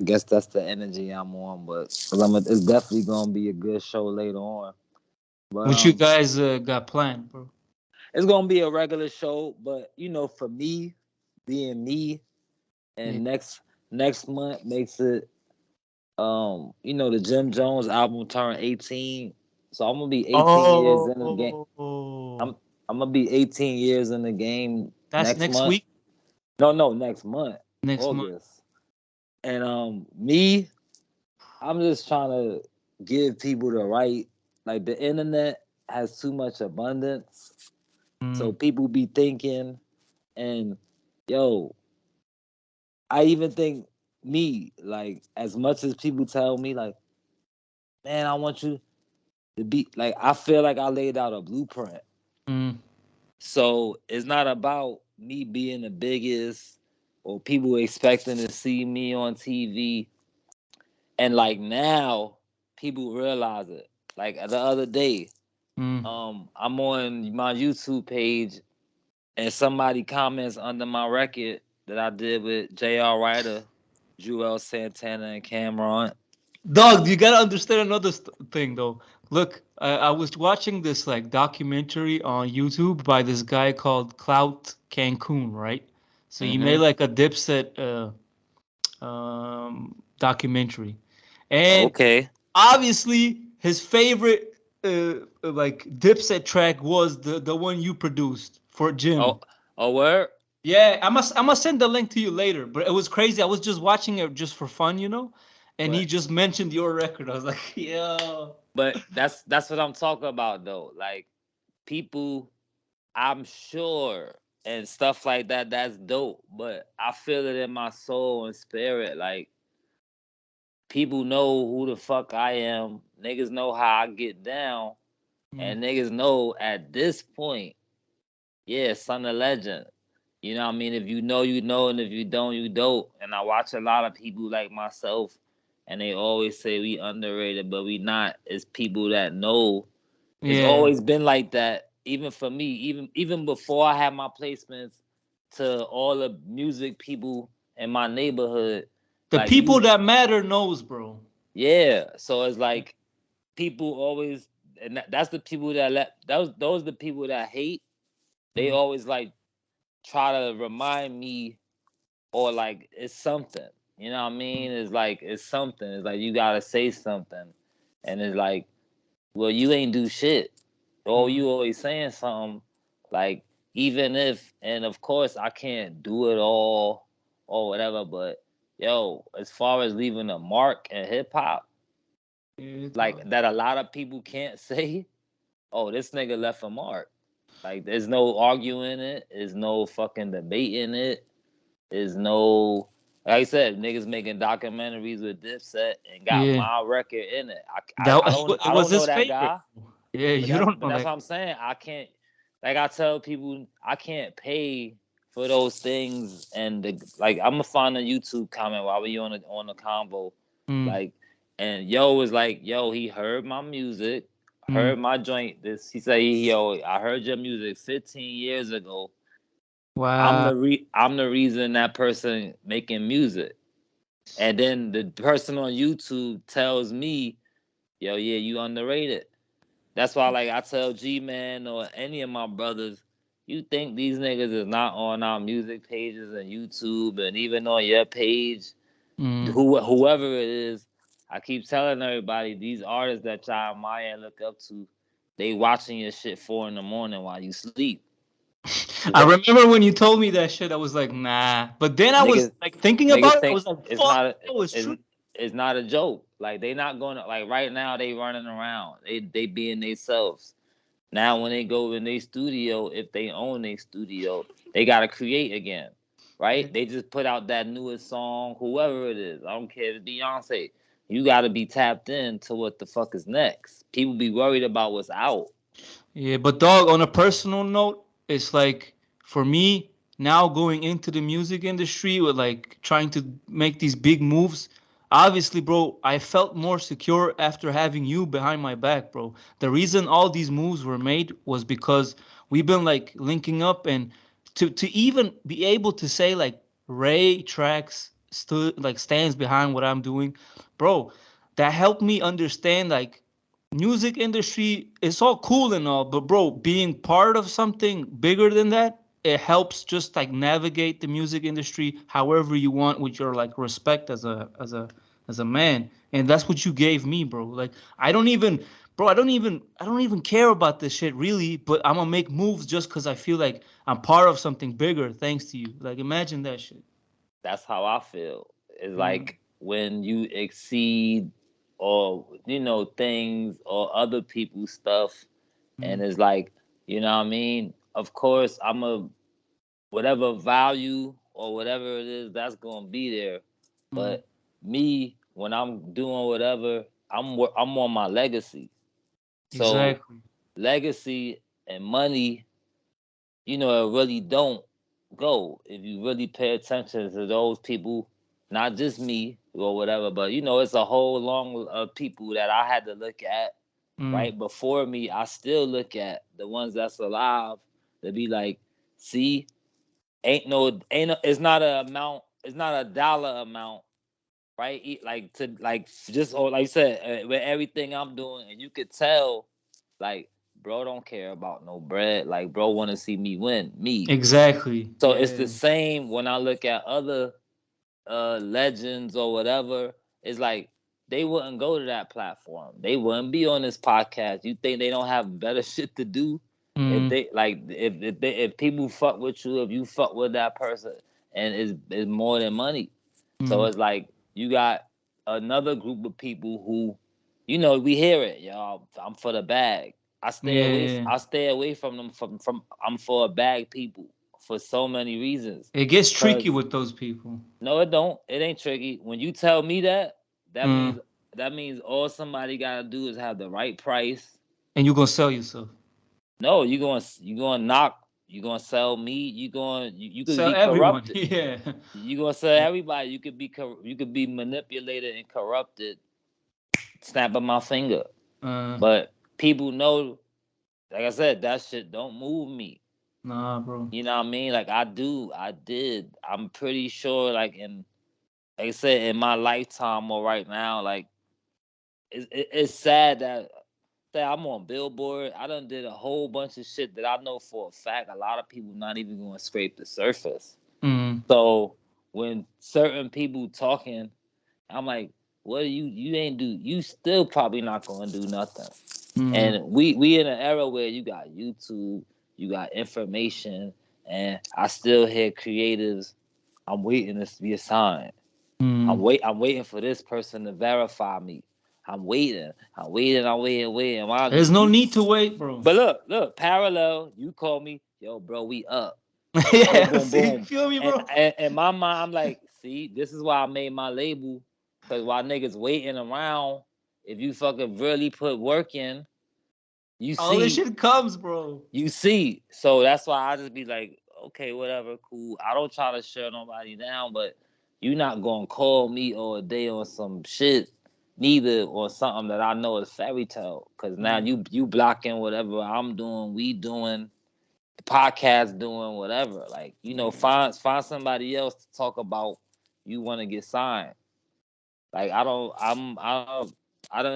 I guess that's the energy I'm on, but 'cause it's definitely gonna be a good show later on. But What you guys got planned, bro? it's gonna be a regular show. But for me, being me, Yeah. and next month makes it the Jim Jones album turned 18. So I'm gonna be 18 years in the game. Oh, I'm I'm gonna be 18 years in the game that's next next month. week. No, next month, Next month. August. And me, I'm just trying to give people the right, like the internet has too much abundance. So Mm. people be thinking, and yo, I even think me, like, as much as people tell me, like, man, I want you to be like, I feel like I laid out a blueprint. Mm. So it's not about me being the biggest or people expecting to see me on TV. And like now, people realize it. Like the other day, Mm. I'm on my YouTube page and somebody comments under my record that I did with J.R. Ryder, Joel Santana, and Cameron. Dog, you gotta understand another thing though. Look, I was watching this like documentary on YouTube by this guy called Clout Cancun, right? So he made Mm-hmm. like a Dipset documentary, and Okay. obviously his favorite like Dipset track was the one you produced for Oh, Jim. oh, word. Yeah, I must send the link to you later. But it was crazy. I was just watching it just for fun. And he But just mentioned your record. I was like, yo. that's what I'm talking about though. Like people, I'm sure, and stuff like that. That's dope. But I feel it in my soul and spirit. Like people know who the fuck I am. Niggas know how I get down, Mm, and niggas know at this point, yeah, son of legend. You know what I mean? If you know, you know, and if you don't, you don't. And I watch a lot of people like myself, and they always say we underrated, but we not. It's people that know. It's yeah. always been like that. Even for me, even before I had my placements, to all the music people in my neighborhood, The like people you, that matter knows, bro. yeah. So it's like people always, and that's the people that those the people that hate. They Mm, always like try to remind me, or like it's something. You know what I mm, mean? It's like it's something. It's like you gotta say something, and it's like, well, you ain't do shit. Oh, mm. you always saying something. Like even if, and of course, I can't do it all or whatever. But yo, as far as leaving a mark in hip hop, Yeah, like dog. that, a lot of people can't say. Oh, this nigga left a mark. Like there's no arguing it. There's no fucking debating it. There's no, like I said, niggas making documentaries with Dipset and got Yeah. my record in it. That it I was don't know his that favorite. guy, Yeah, but you don't know that's that. what I'm saying. I can't, like I tell people, I can't pay for those things. And like I'm gonna find a YouTube comment while we on the combo, Mm, like, and yo was like, yo, he heard my music, mm. heard my joint. This he said, yo, I heard your music 15 years ago. Wow. I'm the reason that person making music. And then the person on YouTube tells me, yo, yeah, you underrated. That's why, like, I tell G Man or any of my brothers, you think these niggas is not on our music pages and YouTube and even on your page, Mm. whoever it is. I keep telling everybody, these artists that y'all admire and look up to, they watching your shit 4 in the morning while you sleep. I remember when you told me that shit, I was like, nah. But then I was Niggas like thinking about niggas it, I think was like, it's fuck, not a, that was true. it's not a joke. Like they not gonna, like right now they running around. They being themselves. Now when they go in their studio, if they own their studio, they gotta create again. Yeah. Right? They just put out that newest song, whoever it is. I don't care if it's Beyonce. You gotta be tapped in to what the fuck is next. People be worried about what's out. Yeah, but dog, on a personal note, it's like for me now going into the music industry with like trying to make these big moves. Obviously, bro, I felt more secure after having you behind my back, bro. The reason all these moves were made was because we've been like linking up, and to even be able to say like Ray Tracks stands behind what I'm doing, bro. That helped me understand like music industry. It's all cool and all, but bro, being part of something bigger than that, it helps just like navigate the music industry however you want with your like respect as a man. And that's what you gave me, bro. Like I don't even bro, I don't even care about this shit really, but I'm gonna make moves just because I feel like I'm part of something bigger thanks to you. Like imagine that shit. That's how I feel. It's Mm, like when you exceed or things or other people's stuff, and mm, it's like, what I mean? Of course, I'm a whatever value or whatever it is that's gonna be there. mm. But me, when I'm doing whatever, I'm on my legacy. So Exactly. legacy and money, it really don't go if you really pay attention to those people, not just me or whatever, but it's a whole long of people that I had to look at Mm, right before me. I still look at the ones that's alive to be like, see, it's not a amount, it's not a dollar amount, right? Like to like just or like you said with everything I'm doing, and you could tell, like, bro don't care about no bread. Like, bro want to see me win, me. exactly. So it's Yeah. the same when I look at other legends or whatever. It's like they wouldn't go to that platform. They wouldn't be on this podcast. You think they don't have better shit to do? If Mm, they like, if people fuck with you, if you fuck with that person, and it's more than money. So mm. it's like you got another group of people who, we hear it, y'all. I'm for the bag. I stay Yeah, away. yeah. I stay away from them. From I'm for a bag people for so many reasons. It gets tricky Cause with those people. no, it don't. It ain't tricky. When you tell me that, that Mm. means that means all somebody gotta do is have the right price. And you gonna sell yourself. No, you gonna knock. You gonna sell me. You could Sell be everyone. corrupted. Yeah. You gonna sell everybody. You could be manipulated and corrupted. Snap of my finger. Uh, But people know, like I said, that shit don't move me. nah, bro. You know what I mean? Like I do. I did. I'm pretty sure. Like I said, in my lifetime or right now, like it's sad that I'm on Billboard. I done did a whole bunch of shit that I know for a fact a lot of people not even going to scrape the surface. Mm, So when certain people talking, I'm like, what do you ain't do? You still probably not going to do nothing. mm. And we in an era where you got YouTube, you got information, and I still hear creatives. I'm waiting to be assigned. Mm. I'm waiting for this person to verify me. I'm waiting. I'm waiting. Why There's no you? need to wait, bro. But look, parallel. You call me, yo, bro. We up. Boom, Yeah, boom, see, boom. feel me, And bro? in my mind, I'm like, see, this is why I made my label. Cause while niggas waiting around, if you fucking really put work in, you All this see, shit comes, bro. you see. So that's why I just be like, okay, whatever, cool. I don't try to shut nobody down, but you not gonna call me all day on some shit, neither, or something that I know is fairy tale. Cause now Mm. you blocking whatever I'm doing, we doing, the podcast doing, whatever. Like, Yeah. find somebody else to talk about. You want to get signed. Like I don't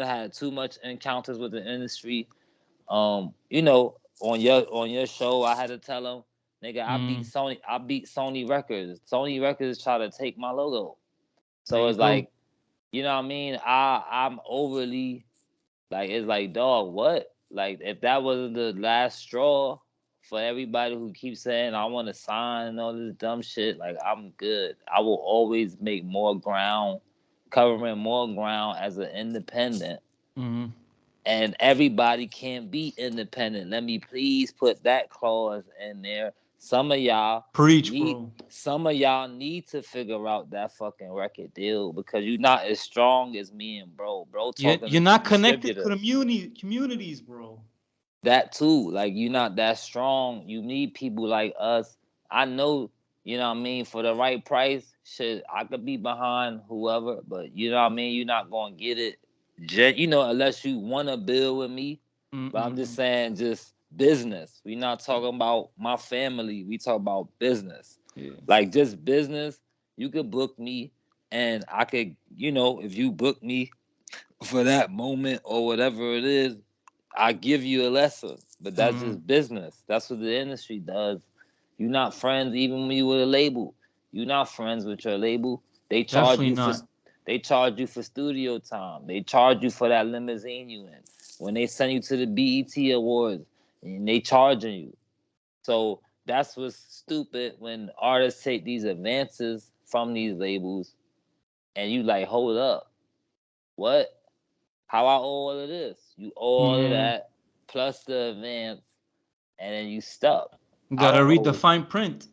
had too much encounters with the industry. On your show, I had to tell them, nigga, Mm. I beat Sony Records. Sony Records try to take my logo. There So you it's go. like, what I mean? I'm overly, like, it's like, dog, what? Like, if that wasn't the last straw for everybody who keeps saying I want to sign and all this dumb shit, like, I'm good. I will always make more ground, covering more ground as an independent, Mm. and everybody can't be independent. Let me please put that clause in there. Some of y'all Preach, need bro. some of y'all need to figure out that fucking record deal because you're not as strong as me and bro. Bro talking You're to not connected to the distributors. communities, bro. That too. Like, you're not that strong. You need people like us. I know, what I mean, for the right price, shit, I could be behind whoever, but you know what I mean, you're not gonna get it. Unless you wanna build with me. But I'm just Mm-mm. saying, just business. We not talking about my family. We talk about business. Yeah. Like, just business. You could book me. and I could, if you book me for that moment or whatever it is, I give you a lesson. But that's Mm, just business. That's what the industry does. You're not friends even when you with a label. You're not friends with your label. They charge definitely you for not. they charge you for studio time. They charge you for that limousine you in. When they send you to the BET Awards, and they charging you. So that's what's stupid when artists take these advances from these labels and you like, hold up, what? How I owe all of this? You owe all of Yeah, that plus the advance, and then you stuck. I gotta don't read the owe. fine print.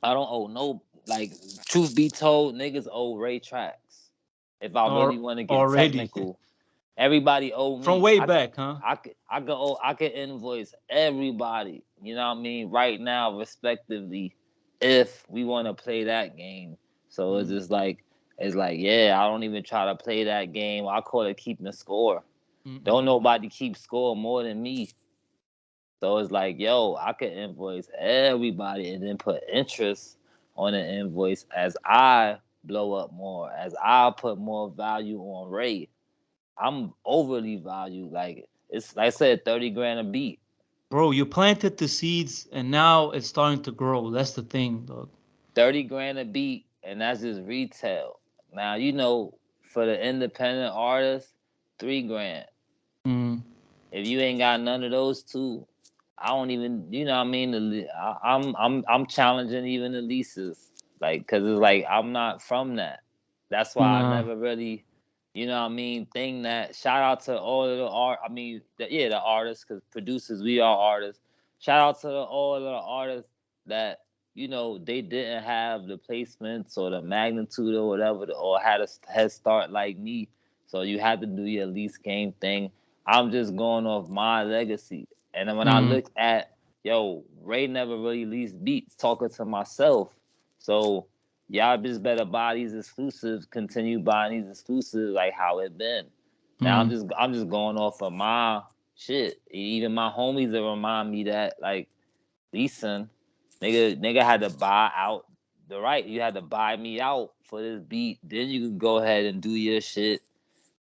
I don't owe no. Like, truth be told, niggas owe raytracks. If I really Or want to get already technical, everybody owe from me. way back, huh? I could invoice everybody. You know what I mean? Right now, respectively, if we want to play that game. So it's Mm, just like yeah, I don't even try to play that game. I call it keeping score. Don't mm-mm. nobody keep score more than me. So it's like, yo, I could invoice everybody and then put interest on the invoice as I blow up more, as I put more value on Ray. I'm overly valued. Like, it's like I said, 30 grand a beat. Bro, you planted the seeds and now it's starting to grow. That's the thing, dog. 30 grand a beat, and that's just retail. Now, for the independent artist, 3 grand. Mm, If you ain't got none of those two, I don't even, you know what I mean? I'm challenging even the leases, like, cause it's like I'm not from that. That's why I nah. never really, you know what I mean, thing that. Shout out to all of the art. I mean, the artists, cause producers, we are artists. Shout out to all of the artists that they didn't have the placements or the magnitude or whatever, or had a head start like me. So you had to do your lease game thing. I'm just going off my legacy. And then when I Mm, look at, Ray never really released beats talking to myself. So y'all just better buy these exclusives, continue buying these exclusives like how it been. Now mm. I'm just going off of my shit. Even my homies that remind me that, like, listen, nigga had to buy out the right. You had to buy me out for this beat. Then you can go ahead and do your shit.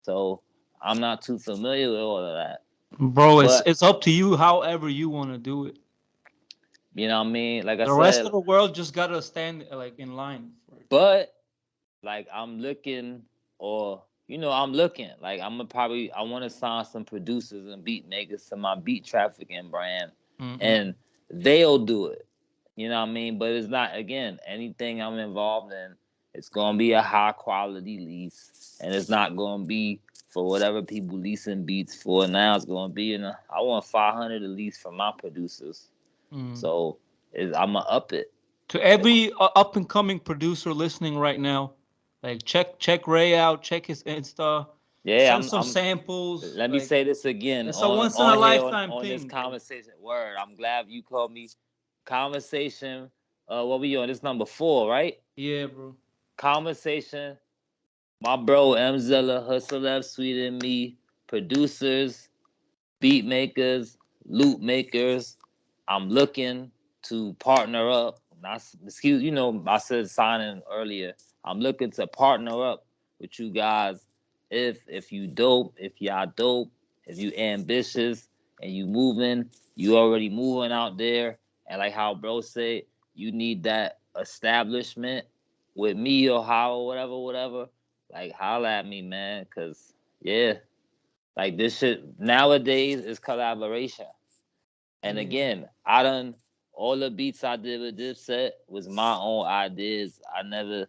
So I'm not too familiar with all of that. Bro, it's But it's up to you however you want to do it. you know what I mean? Like I The rest said, of the world just gotta stand like in line for it. but like I'm looking, or I'm looking. Like I want to sign some producers and beat makers to my beat trafficking brand, Mm-mm. and they'll do it. You know what I mean? But it's not, again, anything I'm involved in. It's gonna be a high quality lease, and it's not gonna be for whatever people leasing beats for. Now it's gonna be I want 500 at least from my producers. Mm. So I'ma up it. To every up and coming producer listening right now, like check Ray out, check his Insta, Yeah, send I'm. some I'm. samples. Let me Like say this again it's a on once in a here lifetime on this thing, bro. conversation. Word. I'm glad you called me. Conversation. What we on? This number 4, right? Yeah, bro. Conversation. My bro Mzilla, her celeb sweet and me, producers, beat makers, loop makers. I'm looking to partner up. Not excuse, I said signing earlier. I'm looking to partner up with you guys. If you dope, if y'all dope, if you ambitious and you moving, you already moving out there. And like how bro said, you need that establishment with me or how or whatever. Like holla at me, man. Cause yeah, like this shit nowadays is collaboration. And Yeah. again, I done all the beats I did with this set was my own ideas. I never,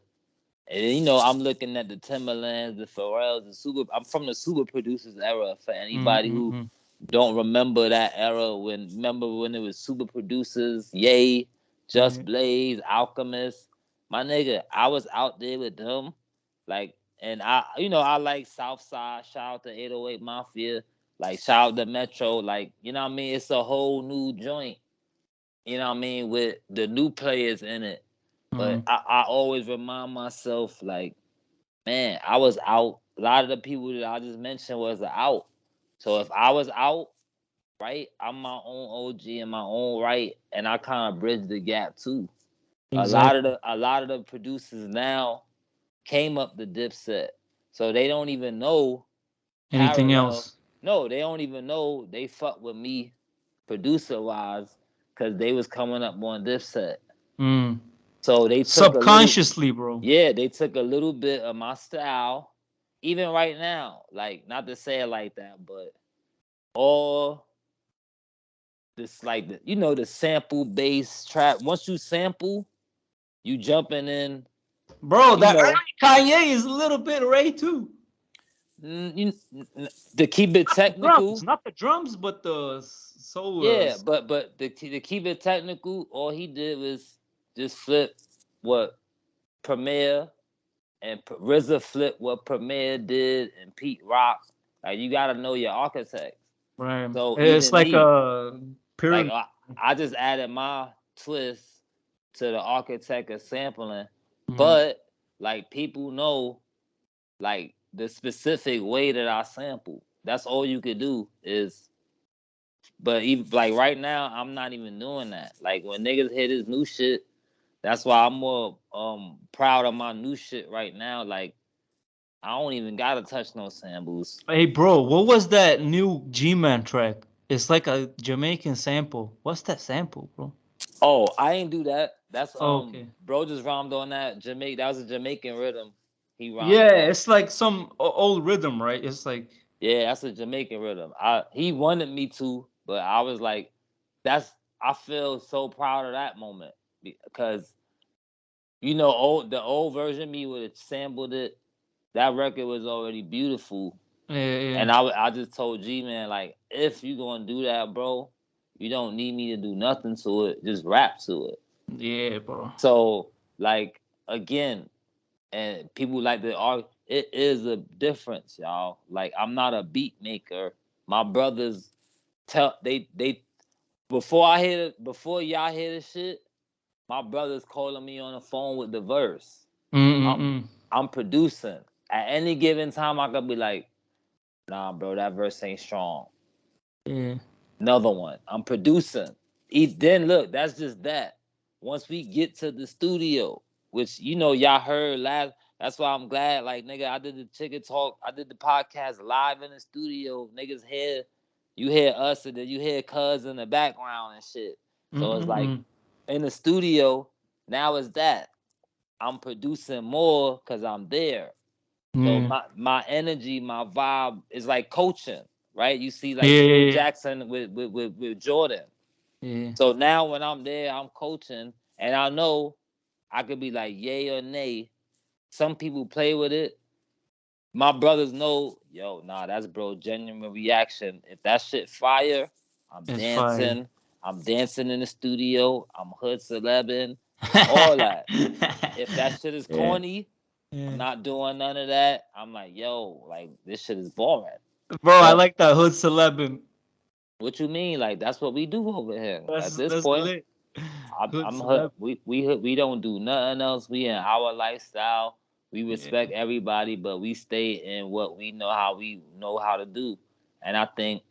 and I'm looking at the Timberlands, the Pharrells, the super. I'm from the super producers era. For anybody who Mm-mm-mm. don't remember that era, remember when it was super producers, Yay, Yeah. Just Blaze, Alchemist. My nigga, I was out there with them, like, and I like Southside. Shout out to 808 Mafia. Like, shout out to Metro. Like, you know what I mean? It's a whole new joint. You know what I mean? With the new players in it. But Mm. I always remind myself, like, man, I was out. A lot of the people that I just mentioned was out. So if I was out, right, I'm my own OG in my own right, and I kind of bridge the gap too. Exactly. A lot of the producers now, came up the Dipset. So they don't even know Anything parallel. else? No, they don't even know they fuck with me producer wise because they was coming up on Dipset. Mm. So they took a little, Subconsciously, bro. yeah, they took a little bit of my style. Even right now, like not to say it like that, but all this like the, the sample based trap. Once you sample, you jumping in, Bro, you that know, early Kanye is a little bit Ray too. to keep it technical. Not the drums, but the Yeah, solos. but to keep it technical, all he did was just flip what Premier and RZA flip what Premier did and Pete Rock. Like you gotta know your architects. Right. So It's even like me, a like pyramid. I just added my twist to the architect of sampling, Mm. but like people know like the specific way that I sample. That's all you could do is. But even like right now, I'm not even doing that. Like when niggas hear this new shit, that's why I'm more proud of my new shit right now. Like I don't even gotta touch no samples. Hey, bro, what was that new G-Man track? It's like a Jamaican sample. What's that sample, bro? Oh, I ain't do that. That's Oh, okay. bro just rhymed on that Jamaican. That was a Jamaican rhythm. He rhymed Yeah, on. it's like some old rhythm, right? It's like, Yeah, that's a Jamaican rhythm. He wanted me to, but I was like, that's I feel so proud of that moment because the old version of me would have sampled it. That record was already beautiful, yeah, and I just told G man like, if you gonna do that, bro, you don't need me to do nothing to it. Just rap to it. yeah, bro. So like again, and people like to argue. It is a difference, y'all. Like I'm not a beat maker. My brothers tell they before y'all hear the shit. My brothers calling me on the phone with the verse. I'm Mm-mm-mm. I'm producing. At any given time, I could be like, nah, bro, that verse ain't strong. Yeah. Another one. I'm producing. Then look, that's just that. Once we get to the studio, which y'all heard last. That's why I'm glad. Like nigga, I did the chicken talk. I did the podcast live in the studio. Niggas hear, you hear us, and then you hear Cuz in the background and shit. So it's like Mm-mm-mm. in the studio. Now it's that I'm producing more because I'm there. So Yeah. my energy, my vibe is like coaching, right? You see, Yeah, like Phil yeah, Jackson with Jordan. yeah. So now when I'm there, I'm coaching, and I know I could be like yay or nay. Some people play with it. My brothers know, yo, nah, that's bro genuine reaction. If that shit fire, I'm It's fire. dancing. I'm dancing in the studio. I'm hood celebin, all that. If that shit is Yeah, corny, I'm yeah. not doing none of that. I'm like, yo, like this shit is boring. Bro, I But like that hood celeb. what you mean? Like that's what we do over here. At this That's point, lit. I'm, Hood I'm hood. celeb. We don't do nothing else. We in our lifestyle. We Yeah. respect everybody, but we stay in what we know how to do. And I think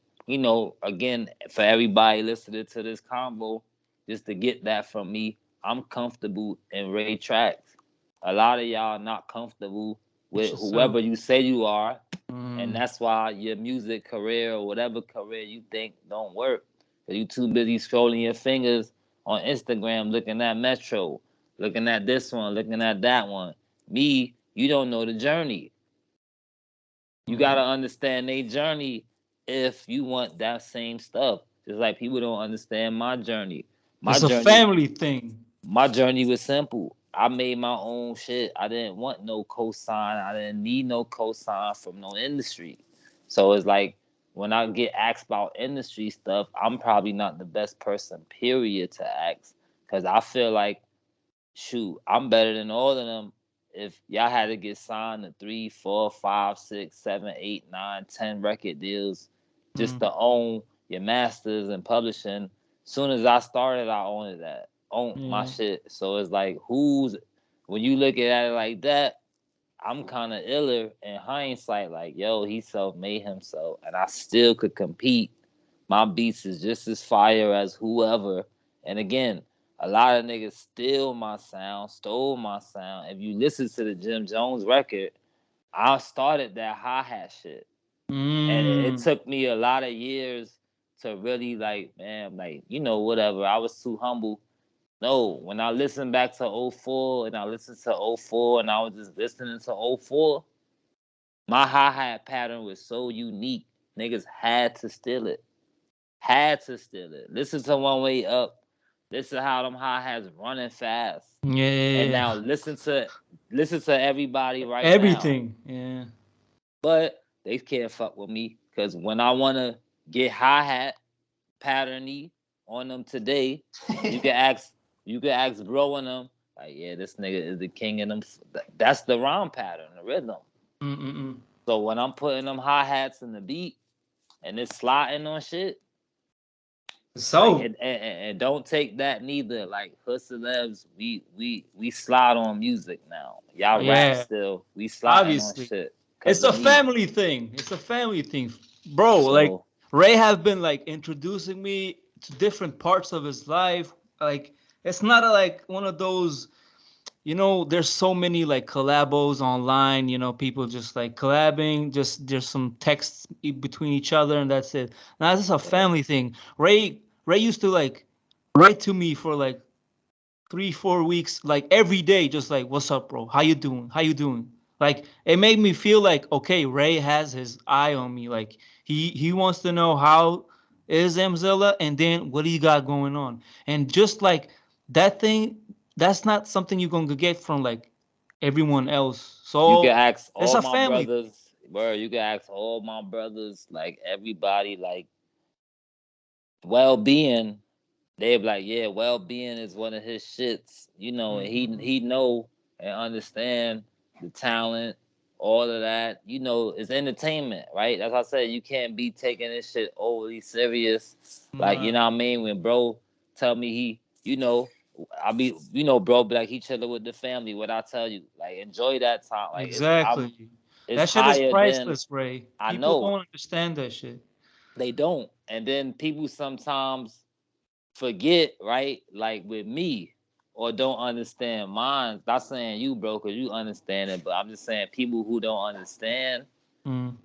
again, for everybody listening to this combo, just to get that from me, I'm comfortable in Ray tracks. A lot of y'all not comfortable It's with yourself. whoever you say you are, and Mm. that's why your music career or whatever career you think don't work. Cause you too busy scrolling your fingers on Instagram, looking at Metro, looking at this one, looking at that one. Me, you don't know the journey. You gotta Mm. understand their journey if you want that same stuff. Just like people don't understand my journey. My It's a journey, family thing. my journey was simple. I made my own shit. I didn't want no cosign. I didn't need no cosign from no industry. So it's like when I get asked about industry stuff, I'm probably not the best person, period, to ask. Cause I feel like, shoot, I'm better than all of them. If y'all had to get signed to 3, 4, 5, 6, 7, 8, 9, 10 record deals just Mm. to own your masters and publishing, soon as I started, I owned that. Own my Yeah. shit. So it's like when you look at it like that, I'm kind of iller in hindsight. Like, yo, he self-made himself, and I still could compete. My beats is just as fire as whoever. And again, A lot of niggas steal my sound, stole my sound. If you listen to the Jim Jones record, I started that hi-hat shit. And it Mm. took me a lot of years to really like, man, like, whatever. I was too humble. No, when I listened back to '04 and I listened to '04 and I was just listening to '04, my hi-hat pattern was so unique. Niggas had to steal it. Had to steal it. Listen to One Way Up. Listen how them hi-hats running fast. And Yeah. now listen to everybody right now. Everything. Yeah. But they can't fuck with me. Cause when I wanna get hi-hat patterny on them today, you can ask bro and them, like, yeah, this nigga is the king of them. That's the rhyme pattern, the rhythm. Mm-mm-mm. So when I'm putting them hi-hats in the beat and it's sliding on shit, like, So, and don't take that neither. Like, hood celebs, we slide on music now. Y'all rap yeah, still. We sliding on obviously. shit because It's of a me. family thing. It's a family thing. Bro, like So Ray have been like introducing me to different parts of his life. Like it's not like one of those, there's so many like collabos online, people just like collabing, just there's some texts between each other and that's it. Now this is a yeah, family thing. Ray used to like write to me for like 3 4 weeks, like every day, just like, what's up, bro? How you doing? How you doing? Like it made me feel like, okay, Ray has his eye on me. Like he wants to know how is Mzilla, and then what do you got going on? And just like that thing, that's not something you're gonna get from like everyone else. you can So ask it's all a my family. brothers, bro. You can ask all my brothers, like everybody, like well being. They be like, yeah, well being is one of his shits, and Mm-mm-mm. he know and understand the talent, all of that. It's entertainment, right? That's why I said you can't be taking this shit overly serious. Like, you Nah, know what I mean? When bro tell me I be, bro, be like he chilling with the family. What I tell you, like enjoy that time. Like exactly. it's That shit is higher than priceless, Ray. I People know don't understand that shit. they don't. And then people sometimes forget, right? Like with me, or don't understand mine. Not saying you, bro, because you understand it, but I'm just saying people who don't understand. Mm.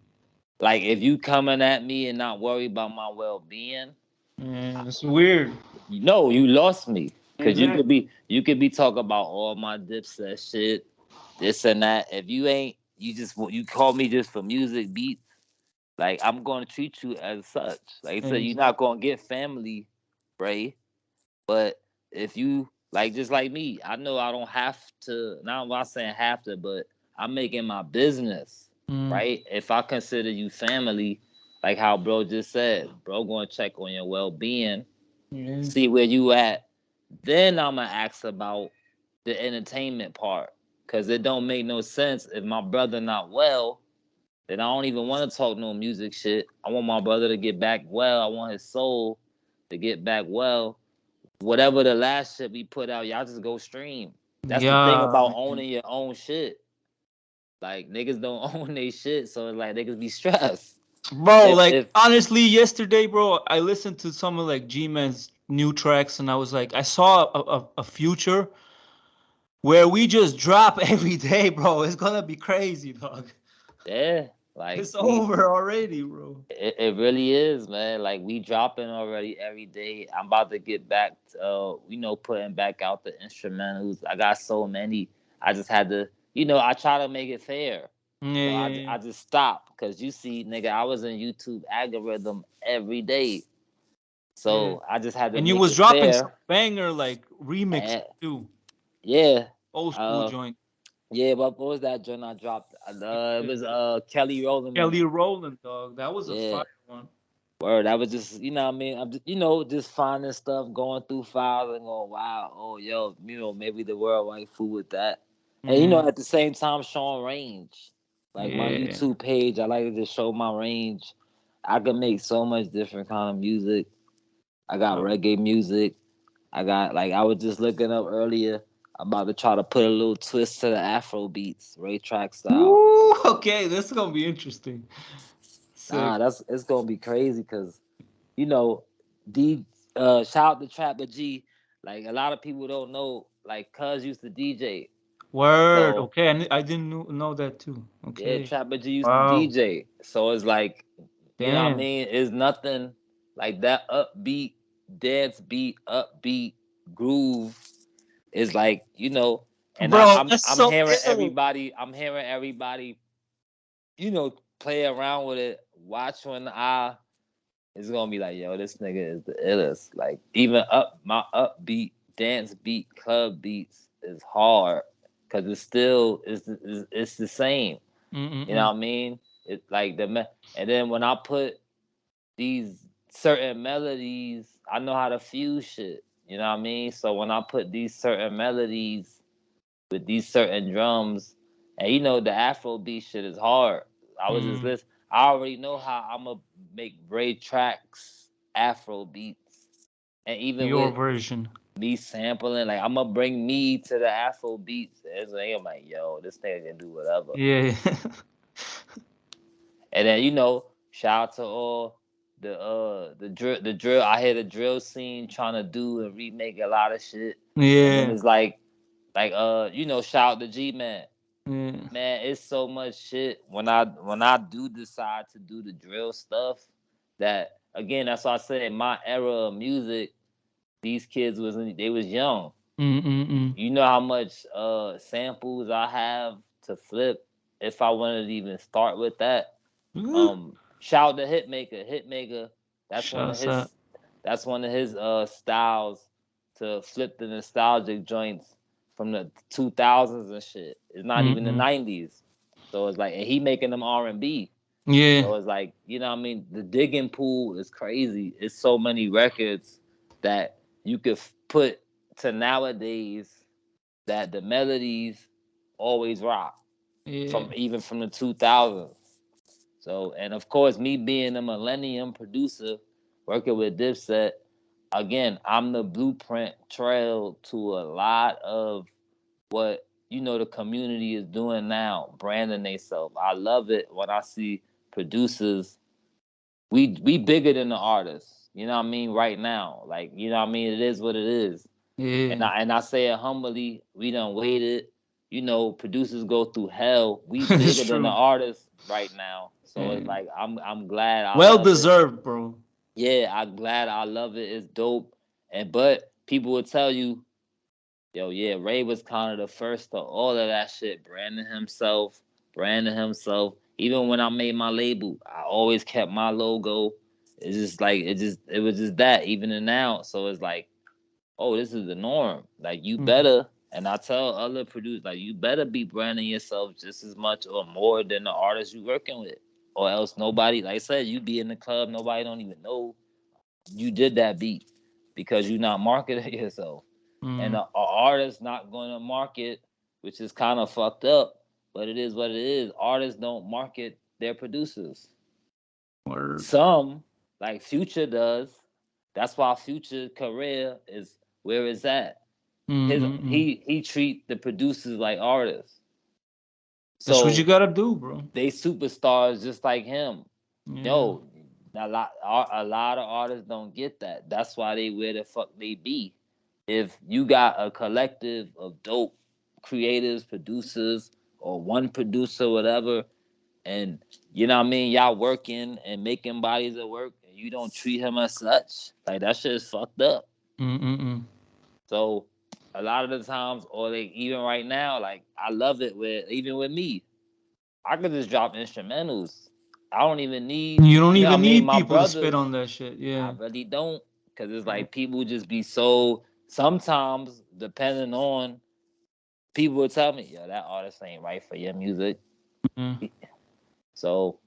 Like if you coming at me and not worry about my well being, Yeah, it's weird. you lost me. Cause you could Exactly. be talking about all my Dipset shit, this and that. If you ain't, you call me just for music beats. Like I'm gonna treat you as such. Like I said, you're not Exactly. gonna get family, Bray. But if you like, just like me, I know I don't have to. Now I'm not saying have to, but I'm making my business, Mm. right? If I consider you family, like how bro just said, bro, going to check on your well being, Yeah. see where you at. Then I'ma ask about the entertainment part, cause it don't make no sense if my brother not well. Then I don't even want to talk no music shit. I want my brother to get back well. I want his soul to get back well. Whatever the last shit we put out, y'all just go stream. That's the thing Yeah, about man. owning your own shit. Like niggas don't own their shit, so it's like niggas be stressed. Bro, like If honestly, yesterday, bro, I listened to some of like G-Man's new tracks, and I was like, I saw a future where we just drop every day, bro. It's gonna be crazy, dog. yeah, like It's over already, bro. it really is, man. Like we dropping already every day. I'm about to get back to putting back out the instrumentals. I got so many. I just had to, I try to make it fair. Yeah, So yeah, I yeah. just stopped because you see, nigga, I was in YouTube algorithm every day. Yeah. So I just had to And you make was it dropping some fair. banger like remix And too, yeah, old school uh, joint. yeah. But what was that joint I dropped? It was Kelly Rowland and Kelly Rowland, dog. That was a yeah. fire one. Word, I was just, what I mean? I'm just, just finding stuff, going through files and going, wow, oh, yo, maybe the world ain't fool with that. And, Mm. at the same time, showing range. Like my Yeah. YouTube page, I like to just show my range. I can make so much different kind of music. I got Uh, reggae music. I got, like, I was just looking up earlier. I'm about to try to put a little twist to the Afro beats, raytrack style. Woo, okay, this is gonna be interesting. Sick. Nah, it's gonna be crazy because you know, D shout out to Trapper G. Like a lot of people don't know. Like Cuz used to DJ. Word. So Okay, I didn't know that too. yeah, Okay. Trapper G used to Wow. DJ. So it's like, you know what I Damn. mean? It's nothing like that upbeat, dance beat, upbeat groove is like, and Bro, that's I'm so hearing ill. everybody, play around with it. Watch when I it's gonna be like, yo, this nigga is the illest. Like even my upbeat dance beat club beats is hard because it's the same. You know Mm-mm-mm. what I mean? It's like and then when I put these certain melodies, I know how to fuse shit. You know what I mean? So when I put these certain melodies with these certain drums, and the Afro beat shit is hard. I was just Mm. listening. I already know how I'm gonna make raytracks Afro beats, and even Your with version. me sampling, like I'm gonna bring me to the Afro beats. It's like I'm like, yo, this thing can do whatever. Yeah. And then shout out to all the drill. I hear the drill scene trying to do and remake a lot of shit. And then Yeah. it's like shout out to G Man. Yeah. Man, it's so much shit when I do decide to do the drill stuff that again that's why I said my era of music, these kids they was young. Mm-mm-mm. You know how much samples I have to flip if I wanted to even start with that. Shout out to Hitmaker. Hitmaker, that's one of Shouts out. his styles to flip the nostalgic joints from the 2000s and shit. It's not even the Mm-mm. 90s. So it's like, and he making them R&B. Yeah. So it's like, what I mean? The digging pool is crazy. It's so many records that you could put to nowadays that the melodies always rock Yeah. from the 2000s. So, and of course, me being a millennium producer, working with Dipset, again, I'm the blueprint trail to a lot of what the community is doing now, branding themselves. I love it when I see producers. We bigger than the artists. You know what I mean? Right now, like it is what it is. And Yeah. I say it humbly. We done waited. Producers go through hell. We It's bigger than the true. artists right now. So it's Yeah. like I'm glad I Well love it. deserved, bro. Yeah, I'm glad I love it. It's dope. But people will tell you, yo, yeah, Ray was kind of the first to all of that shit, branding himself. Even when I made my label, I always kept my logo. It's just like it was just that even in now. So it's like, oh, this is the norm. Like you Mm. better, and I tell other producers, like you better be branding yourself just as much or more than the artist you working with, or else nobody, like I said, you be in the club, nobody don't even know you did that beat because you not marketing yourself, and Mm. a artist not going to market, which is kind of fucked up, but it is what it is. Artists don't market their producers. Word. Some, like Future does. That's why Future career is where it's at. His Mm-mm-mm. he treat the producers like artists. That's what you So gotta do, bro. they superstars just like him. Yeah. No, a lot of artists don't get that. That's why they where the fuck they be. If you got a collective of dope creators, producers, or one producer, whatever, and you know what I mean, y'all working and making bodies at work, and you don't treat him as such, like that shit is fucked up. Mm-mm-mm. So a lot of the times, or like even right now, like I love it with even with me, I could just drop instrumentals. I don't even need, You don't I even mean, need my people to spit brothers. on that shit. I Yeah. really don't, cause it's like people just be so. Sometimes, depending on people will tell me, yo, that artist ain't right for your music. Yeah. So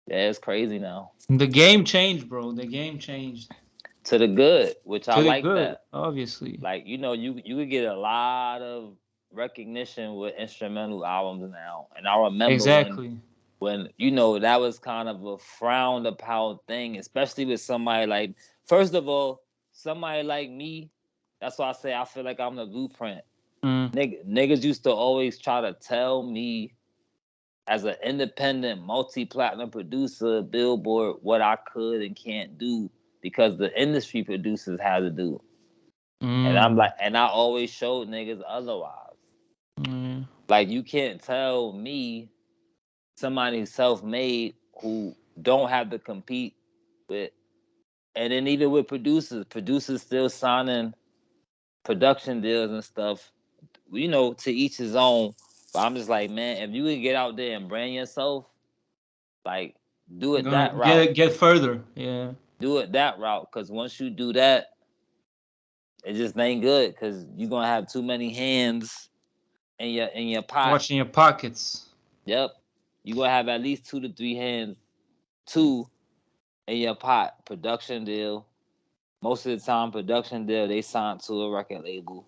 yeah, it's crazy now. The game changed, bro. The game changed To the good, which I to the like good, that. obviously. Like you could get a lot of recognition with instrumental albums now. And I remember Exactly. when that was kind of a frowned upon thing, especially with somebody like, first of all, somebody like me. That's why I say I feel like I'm the blueprint. Mm. Niggas used to always try to tell me as an independent multi-platinum producer, Billboard, what I could and can't do because the industry producers had to do. And I'm Mm. like, and I always showed niggas otherwise. Mm. Like you can't tell me somebody self-made who don't have to compete with, and then even with producers still signing production deals and stuff. You know, to each his own. But I'm just like, man, if you could get out there and brand yourself, like, do I'm it gonna that route. get further. Yeah. Do it that route, because once you do that, it just ain't good. Because you're gonna have too many hands in your pot. Watching your pockets. Yep, you gonna have at least 2 to 3 hands, two in your pot. Production deal. Most of the time, production deal they sign to a record label,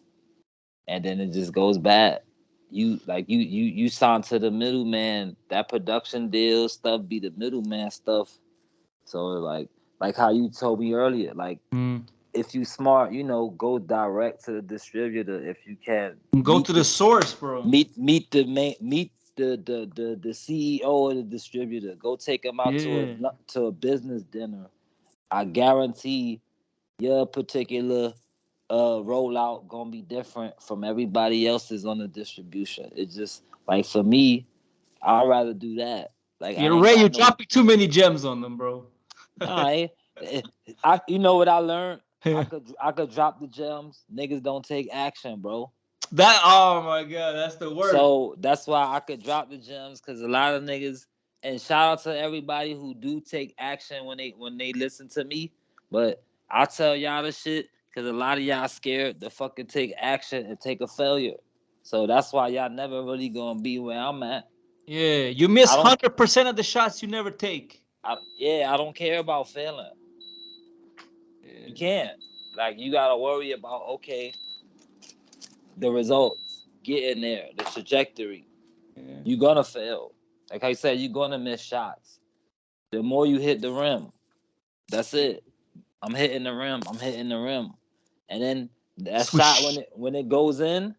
and then it just goes bad. You sign to the middleman. That production deal stuff be the middleman stuff. So like how you told me earlier, like Mm. if you smart, go direct to the distributor if you can. Go to the source, bro. Meet the main meet the CEO of the distributor. Go take him out Yeah. to a business dinner. I guarantee your particular rollout gonna be different from everybody else's on the distribution. It's just like for me, I'd rather do that. Like I You're ain't Ray, you're got no. dropping too many gems on them, bro. Nah, I you know what I learned? I could drop the gems. Niggas don't take action, bro. That, oh my god, that's the worst. So that's why I could drop the gems, because a lot of niggas, and shout out to everybody who do take action when they listen to me. But I tell y'all the shit because a lot of y'all scared to fucking take action and take a failure. So that's why y'all never really gonna be where I'm at. Yeah, you miss I don't 100% of the shots you never take. yeah, I don't care about failing. You Yeah. can't. Like you gotta worry about, okay, the results, getting there, the trajectory. Yeah. You're gonna fail. Like I said, you're gonna miss shots. The more you hit the rim, that's it. I'm hitting the rim. I'm hitting the rim. And then that shot Swoosh. when it goes in,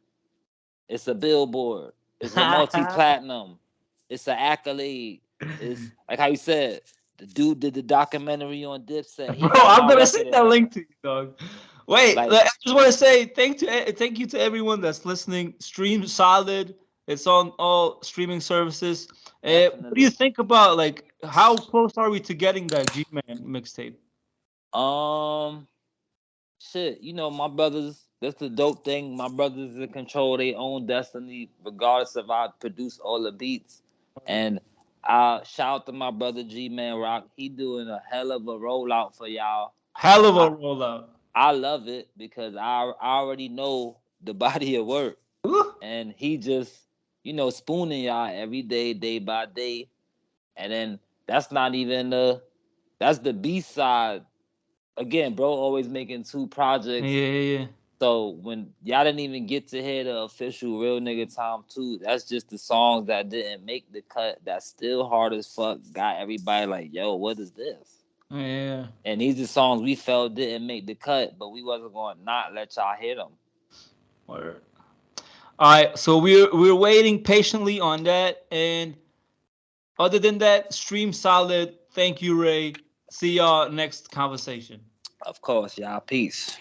it's a billboard. It's a multi-platinum. It's an accolade. It's like how you said, the dude did the documentary on Dipset. He Bro, got I'm my gonna record send in that there. link to you, dog. Wait, Like, I just want to say thank you to everyone that's listening. Stream solid. It's on all streaming services. What do you definitely. think about, like, how close are we to getting that G-Man mixtape? Um, shit, my brothers, that's the dope thing. My brothers in control their own destiny, regardless if I produce all the beats. And I shout out to my brother G Man Rock. He doing a hell of a rollout for y'all. Hell of a I rollout. I love it because I already know the body of work. Woo. And he just, spooning y'all every day, day by day. And then that's not even that's the B side. Again, bro, always making 2 projects. Yeah, yeah, So when y'all didn't even get to hear the official Real Nigga Time 2, that's just the songs that didn't make the cut. That's still hard as fuck. Got everybody like, yo, what is this? yeah. Yeah. And these are songs we felt didn't make the cut, but we wasn't going to not let y'all hear them. Word. All right, so we're waiting patiently on that, and other than that, stream solid. Thank you, Ray. See y'all next conversation. Of course, y'all. Peace.